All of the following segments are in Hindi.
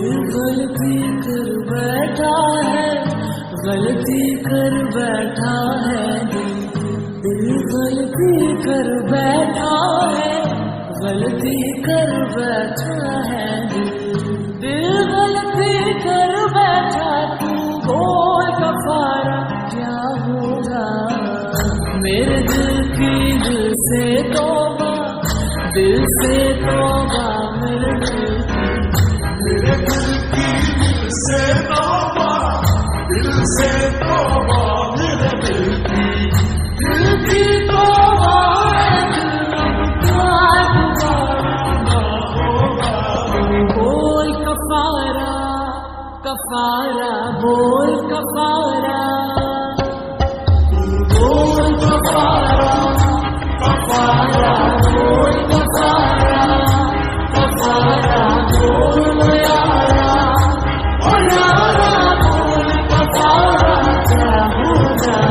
गलती कर बैठा है, गलती कर बैठा है दिल गलती कर बैठा है, गलती कर बैठा है दिल गलती कर बैठा। तू बोल कफारा क्या होगा, मेरे दिल की दिल से तौबा, दिल से तौबा, मेरे दिल की दिल से तौबा, दिल से तौबा, मेरे दिल की तौबा है। बोल कफारा कफारा, बोल कफारा, बोल कफारा कफारा, बोल कफारा कफारा, बोल यारा ओ यारा, बोल कफारा क्या होगा।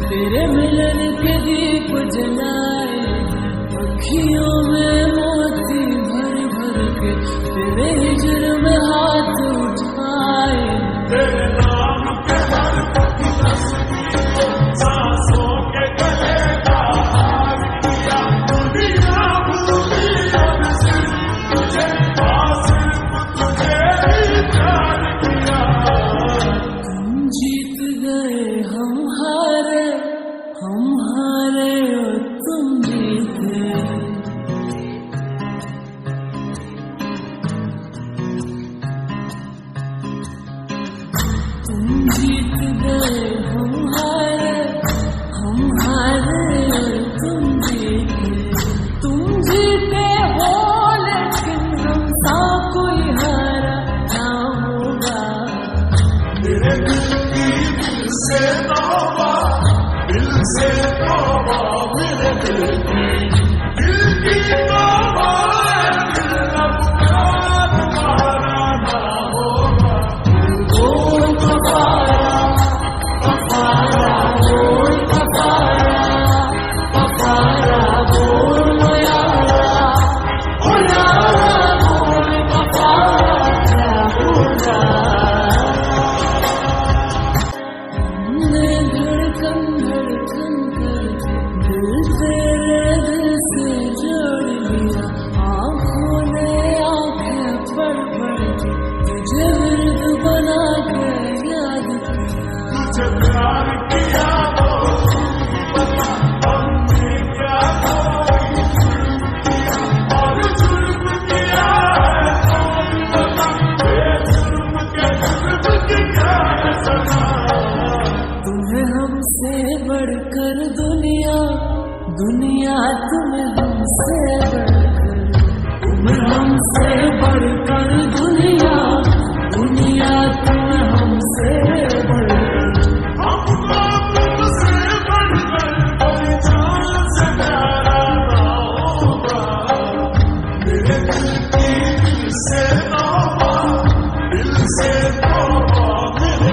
तेरे मिलन के दीप जलाए, अखियों में मोती भर भर के तेरे हिजर में हाथ उठाए। तेरे नाम के हर सांसों के गले का हार किया, दुनिया भूली अब सिर्फ तुझे, सिर्फ तुझे ही प्यार किया। तुम जीत गए हम हारे, हम हारे और तुम जीते। तुम जीत गए हम हारे, हम हारे और तुम जीते। तुम जीते हो लेकिन हमसा कोई हारा ना होगा। मेरे दिल की दिल से तौबा, दिल से तौबा, मेरे दिल की तौबा, दिल अब तुम्हारा ना होगा। बोल कफारा कफारा, बोल कफारा कफारा, बोल यारा ओ यारा, बोल कफारा क्या होगा। धड़कन धड़कन करके दिल तेरे दिल से जोड़ लिया, आँखों ने आँखें पढ़ पढ़ के तुझे विरद बना के याद किया। तुझे प्यार किया वो बता, हमने क्या कोई और जुर्म किया है, बता बेजुर्म के जुर्म की क्या सजा। तुम्हें हमसे बढ़कर दुनिया, दुनिया तुम्हें हमसे बढ़कर, तुम्हें हमसे बढ़कर दुनिया, दुनिया तुम्हें हमसे बढ़कर, हमको तुमसे बढ़कर कोई जान से प्यारा ना होगा। मेरे दिल की दिल से तौबा, दिल से तौबा, मेरे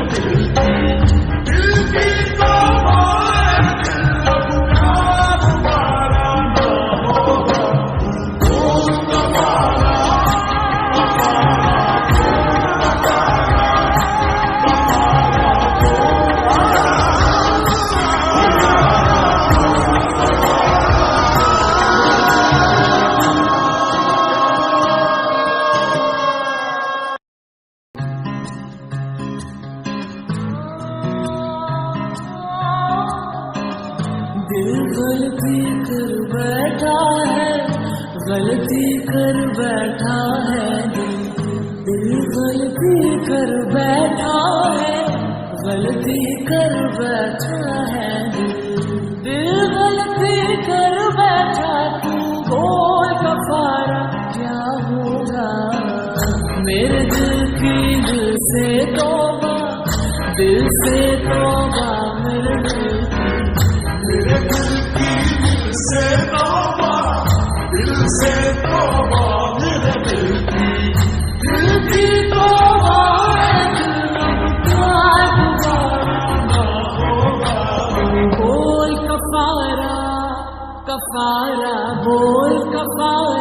दिल की तौबा, दिल अब तुम्हारा ना होगा। बोल कफारा दिल गलती कर बैठा है, गलती कर बैठा है दिल गलती कर बैठा है, गलती कर बैठा है दिल गलती कर बैठा। तू बोल कफारा क्या होगा, मेरे दिल की दिल से तौबा, दिल से तौबा, मेरे दिल की दिल से तौबा, दिल से तौबा, मेरे दिल की तौबा है। बोल कफारा, कफारा बोल कफारा।